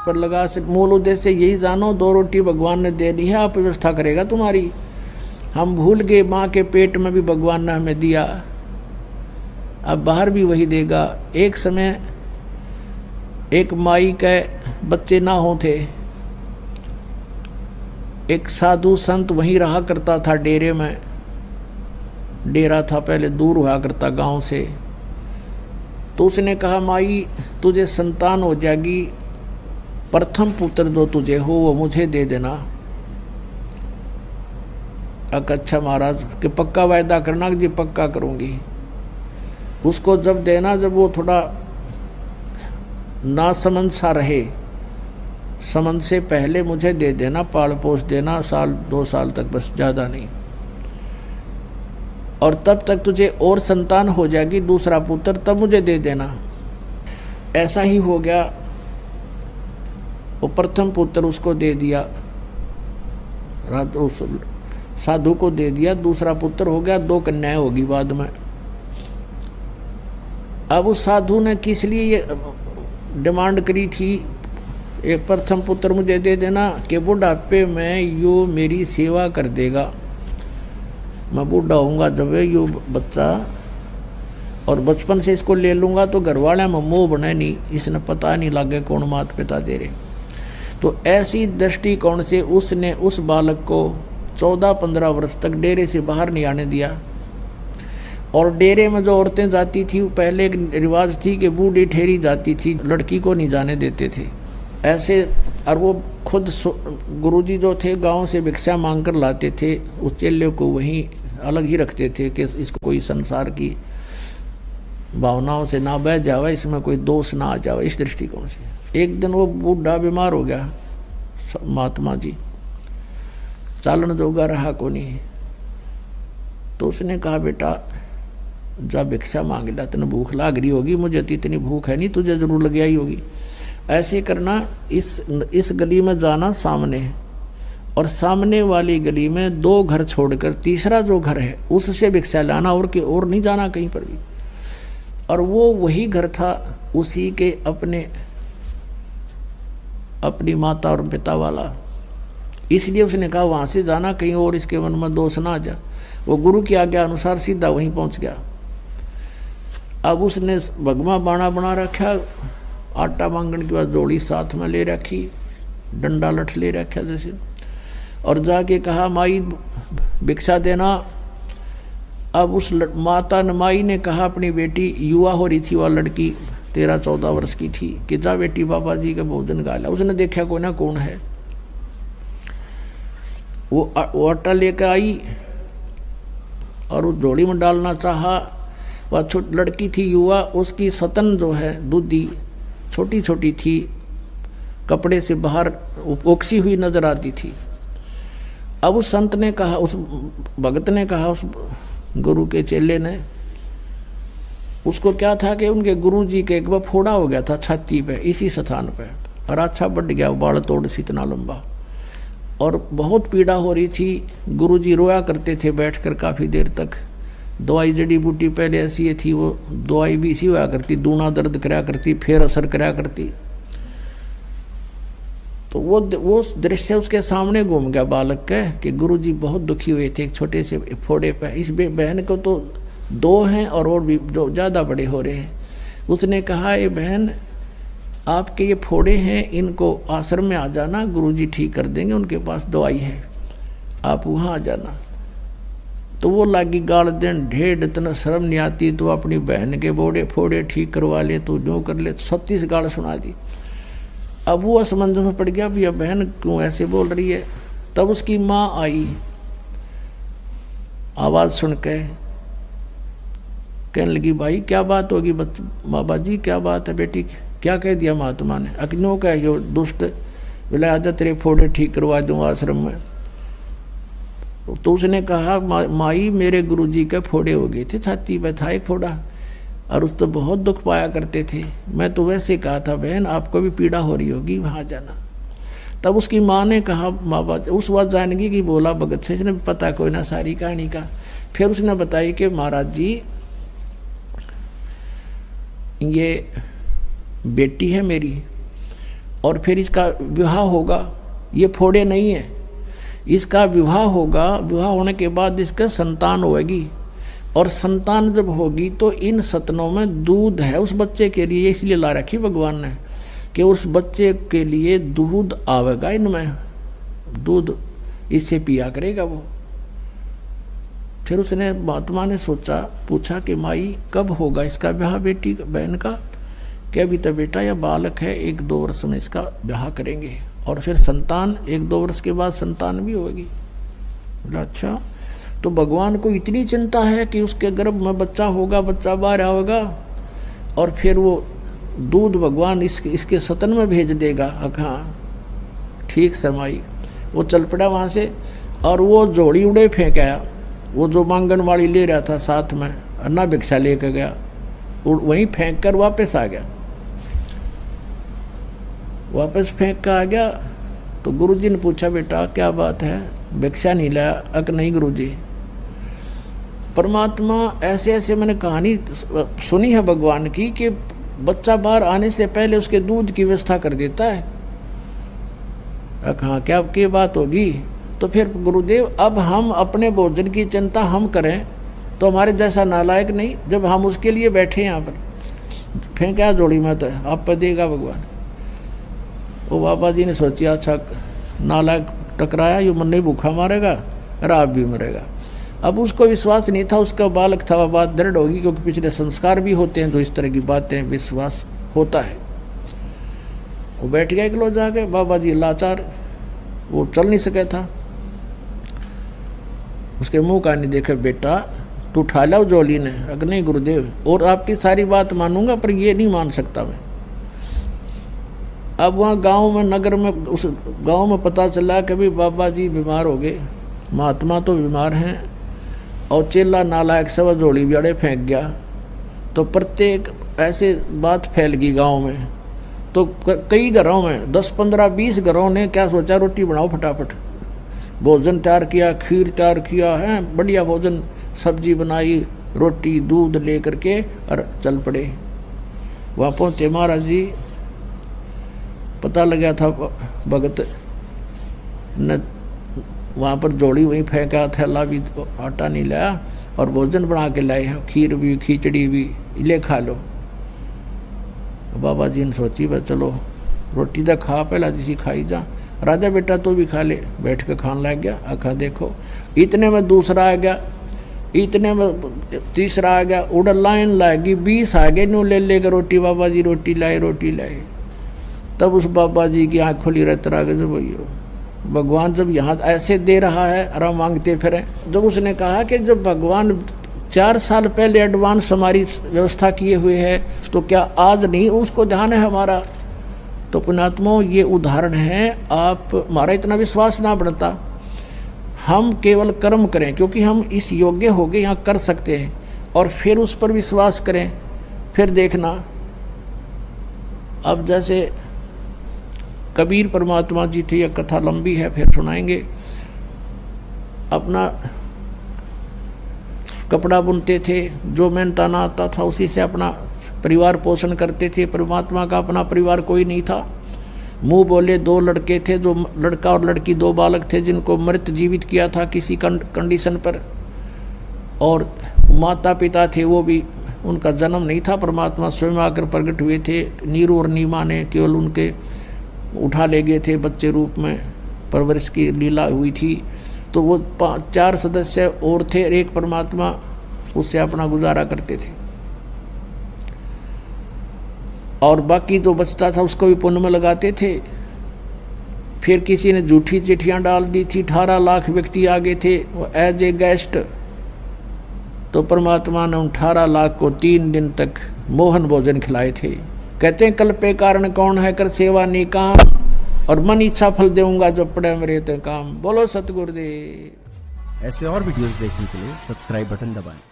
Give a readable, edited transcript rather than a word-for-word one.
पर लगा से मूल उद्देश्य यही जानो, 2 रोटी भगवान ने दे दी है, आप व्यवस्था करेगा तुम्हारी। हम भूल गए माँ के पेट में भी भगवान ने हमें दिया, अब बाहर भी वही देगा। एक समय एक माई के बच्चे ना हो थे, एक साधु संत वहीं रहा करता था डेरे में। डेरा था पहले, दूर हुआ करता गांव से। तो उसने कहा माई तुझे संतान हो जाएगी, प्रथम पुत्र जो तुझे हो वो मुझे दे देना। अच्छा महाराज कि पक्का वायदा करना कि जी पक्का करूंगी। उसको जब देना, जब वो थोड़ा ना समझ सा रहे, समझ से पहले मुझे दे देना, पाल पोस देना, 1-2 साल तक, बस ज़्यादा नहीं। और तब तक तुझे और संतान हो जाएगी, दूसरा पुत्र, तब मुझे दे देना। ऐसा ही हो गया। वो प्रथम पुत्र उसको दे दिया, उस साधु को दे दिया। दूसरा पुत्र हो गया, 2 कन्याएं होगी बाद में। अब उस साधु ने किस लिए ये डिमांड करी थी, एक प्रथम पुत्र मुझे दे देना कि बुढ़ापे में यो मेरी सेवा कर देगा। मैं बूढ़ा होऊंगा जब यो बच्चा, और बचपन से इसको ले लूँगा तो घर वाले में मोह बने नहीं, इसने पता नहीं लगे कौन माता पिता दे रहे। तो ऐसी दृष्टिकोण से उसने उस बालक को 14-15 वर्ष तक डेरे से बाहर नहीं आने दिया। और डेरे में जो औरतें जाती थी, पहले एक रिवाज थी कि बूढ़ी ठहरी जाती थी, लड़की को नहीं जाने देते थे ऐसे। और वो खुद गुरुजी जो थे गांव से भिक्षा मांग कर लाते थे, उस चेले को वहीं अलग ही रखते थे कि इसको कोई संसार की भावनाओं से ना बह जावे, इसमें कोई दोष ना आ जावे, इस दृष्टिकोण से। एक दिन वो बूढ़ा बीमार हो गया, महात्मा जी चालन जोगा रहा को नहीं। तो उसने कहा बेटा जा भिक्षा मांग ला, तेने भूख लाग रही होगी, मुझे तो इतनी भूख है नहीं, तुझे जरूर लग आई होगी। ऐसे करना, इस गली में जाना सामने, और सामने वाली गली में 2 घर छोड़कर तीसरा जो घर है उससे भिक्षा लाना, और नहीं जाना कहीं पर भी। और वो वही घर था उसी के अपनी माता और पिता वाला, इसलिए उसने कहा वहां से जाना कहीं और इसके मन में दोष ना आ जा। वो गुरु की आज्ञा अनुसार सीधा वहीं पहुंच गया। अब उसने भगवा बाणा बना रखा, आटा मांगने के बाद जोड़ी साथ में ले रखी, डंडा लठ ले रखा जैसे, और जाके कहा माई भिक्षा देना। अब उस माता ने, माई ने कहा अपनी बेटी, युवा हो रही थी वह लड़की, 13-14 वर्ष की थी, कि जा बेटी बाबा जी का भोजन खा ला। उसने देखा कोई ना कौन है, वो आटा लेकर आई और उस झोली में डालना चाहा। वह छोटी लड़की थी युवा, उसकी सतन जो है दूधी छोटी छोटी थी, कपड़े से बाहर ओक्सी हुई नजर आती थी। अब उस संत ने कहा, उस भगत ने कहा, उस गुरु के चेले ने, उसको क्या था कि उनके गुरु जी के एक बार फोड़ा हो गया था छाती पे, इसी स्थान पे, और अच्छा बढ़ गया, बाल तोड़ से इतना लंबा, और बहुत पीड़ा हो रही थी। गुरुजी रोया करते थे बैठकर काफ़ी देर तक। दवाई जड़ी बूटी पहले ऐसी थी, वो दवाई भी इसी हुआ करती, दूना दर्द कराया करती, फिर असर कराया करती। तो वो दृश्य उसके सामने घूम गया बालक के, कि गुरुजी बहुत दुखी हुए थे एक छोटे से फोड़े पे। इस बहन को तो 2 हैं और भी जो ज़्यादा बड़े हो रहे हैं। उसने कहा ये बहन आपके ये फोड़े हैं, इनको आश्रम में आ जाना, गुरुजी ठीक कर देंगे, उनके पास दवाई है, आप वहाँ आ जाना। तो वो लागी गाल देन, ढेर इतना शर्म नहीं आती तो अपनी बहन के बोड़े फोड़े ठीक करवा ले, तो जो कर ले, 36 गाल सुना दी। अब वो असमंजस में पड़ गया, भैया बहन क्यों ऐसे बोल रही है। तब उसकी माँ आई, आवाज़ सुन के कहने लगी भाई क्या बात होगी बाबा जी, क्या बात है बेटी, क्या कह दिया महात्मा ने। अग्नियों का यो दुष्ट बोला आजा तेरे फोड़े ठीक करवा दूँ आश्रम में। तो उसने कहा माई मेरे गुरुजी के फोड़े हो गए थे, छाती पे था एक फोड़ा, और उस तो बहुत दुख पाया करते थे। मैं तो वैसे कहा था बहन आपको भी पीड़ा हो रही होगी, वहाँ जाना। तब उसकी माँ ने कहा बाबा, उस बात जानगी कि बोला भगत से, इसने पता कोई ना सारी कहानी का। फिर उसने बताई कि महाराज जी ये बेटी है मेरी, और फिर इसका विवाह होगा। ये फोड़े नहीं है, इसका विवाह होगा। विवाह होने के बाद इसका संतान होगी, और संतान जब होगी तो इन सतनों में दूध है उस बच्चे के लिए, इसलिए ला रखी भगवान ने कि उस बच्चे के लिए दूध आवेगा, इनमें दूध इससे पिया करेगा वो। फिर उसने महात्मा ने सोचा, पूछा कि माई कब होगा इसका ब्याह बेटी बहन का? कि अभी तो बेटा या बालक है, 1-2 वर्ष में इसका ब्याह करेंगे, और फिर संतान 1-2 वर्ष के बाद संतान भी होगी। बोला अच्छा। तो भगवान को इतनी चिंता है कि उसके गर्भ में बच्चा होगा, बच्चा बाहर आएगा, और फिर वो दूध भगवान इसके सतन में भेज देगा। हाँ ठीक समाई। वो चल पड़ा वहाँ से, और वो जोड़ी उड़े फेंक आया। वो जो मांगन वाली ले रहा था साथ में, अन्ना भिक्षा लेकर गया, वहीं फेंक कर वापस आ गया। वापस फेंक कर आ गया तो गुरुजी ने पूछा, बेटा क्या बात है, भिक्षा नहीं लाया? अक नहीं गुरुजी, परमात्मा ऐसे ऐसे मैंने कहानी सुनी है भगवान की कि बच्चा बाहर आने से पहले उसके दूध की व्यवस्था कर देता है। हाँ क्या बात होगी? तो फिर गुरुदेव अब हम अपने भोजन की चिंता हम करें तो हमारे जैसा नालायक नहीं, जब हम उसके लिए बैठे यहाँ पर। फेंका जोड़ी में तो आप पर देगा भगवान। वो बाबा जी ने सोचा अच्छा नालायक टकराया, ये मन नहीं भूखा मारेगा और आप भी मरेगा। अब उसको विश्वास नहीं था, उसका बालक था, वह बात दृढ़ होगी, क्योंकि पिछले संस्कार भी होते हैं तो इस तरह की बातें विश्वास होता है। वो बैठ गया किलो जाके, बाबा जी लाचार, वो चल नहीं सके था। उसके मुंह का नहीं देखा, बेटा तू उठा ला जोली ने। अगर नहीं गुरुदेव, और आपकी सारी बात मानूंगा पर ये नहीं मान सकता मैं। अब वहाँ गांव में, नगर में, उस गांव में पता चला कि भाई बाबा जी बीमार हो गए, महात्मा तो बीमार हैं, और चेला नालायक सब जोड़ी बियाड़े फेंक गया। तो प्रत्येक ऐसे बात फैल गई गांव में। तो कई घरों में 10, 15, 20 घरों ने क्या सोचा, रोटी बनाओ फटाफट। भोजन तैयार किया, खीर तैयार किया है, बढ़िया भोजन, सब्जी बनाई, रोटी दूध ले करके और चल पड़े। वहाँ पहुँचे महाराज जी, पता लगा था भगत न वहाँ पर जोड़ी वहीं फेंका, थैला भी आटा नहीं लाया, और भोजन बना के लाए, खीर भी खिचड़ी भी, ले खा लो। बाबा जी ने सोची भाई चलो रोटी तो खा, पहला जिसी खाई जा, राजा बेटा तो भी खा ले। बैठ के खाने लग गया। आखा देखो, इतने में दूसरा आ गया, इतने में तीसरा आ गया, उधर लाइन लाएगी, 20 आ गए, नो ले लेकर रोटी, बाबा जी रोटी लाए, रोटी लाए। तब उस बाबा जी की आँख खुली रहते रह गए, भैया भगवान जब यहाँ ऐसे दे रहा है और हम मांगते फिरें। जब उसने कहा कि जब भगवान 4 साल पहले एडवांस हमारी व्यवस्था किए हुए है, तो क्या आज नहीं उसको ध्यान है हमारा? तो पुण्यात्माओं, ये उदाहरण है। आप हमारा इतना विश्वास ना बढ़ता, हम केवल कर्म करें, क्योंकि हम इस योग्य हो गए, यहाँ कर सकते हैं, और फिर उस पर विश्वास करें। फिर देखना, अब जैसे कबीर परमात्मा जी थे, यह कथा लंबी है, फिर सुनाएंगे। अपना कपड़ा बुनते थे, जो मेहनताना आता था उसी से अपना परिवार पोषण करते थे। परमात्मा का अपना परिवार कोई नहीं था। मुंह बोले 2 लड़के थे, जो लड़का और लड़की 2 बालक थे, जिनको मृत जीवित किया था किसी कंडीशन पर। और माता पिता थे, वो भी उनका जन्म नहीं था, परमात्मा स्वयं आकर प्रकट हुए थे। नीरू और नीमा ने केवल उनके उठा ले गए थे, बच्चे रूप में परवरिश की लीला हुई थी। तो वो 4 सदस्य और थे, एक परमात्मा, उससे अपना गुजारा करते थे। और बाकी जो बचता था उसको भी पुण्य में लगाते थे। फिर किसी ने झूठी चिट्ठियां डाल दी थी, 18 लाख व्यक्ति आ गए थे एज ए गेस्ट। तो परमात्मा ने उन 18 लाख को 3 दिन तक मोहन भोजन खिलाए थे। कहते हैं कल पे कारण कौन है, कर सेवा निकाम, और मन इच्छा फल देऊंगा जो पड़े मेरे ते काम। बोलो सतगुरुदेव। ऐसे और वीडियोस देखने के लिए सब्सक्राइब बटन दबाएं।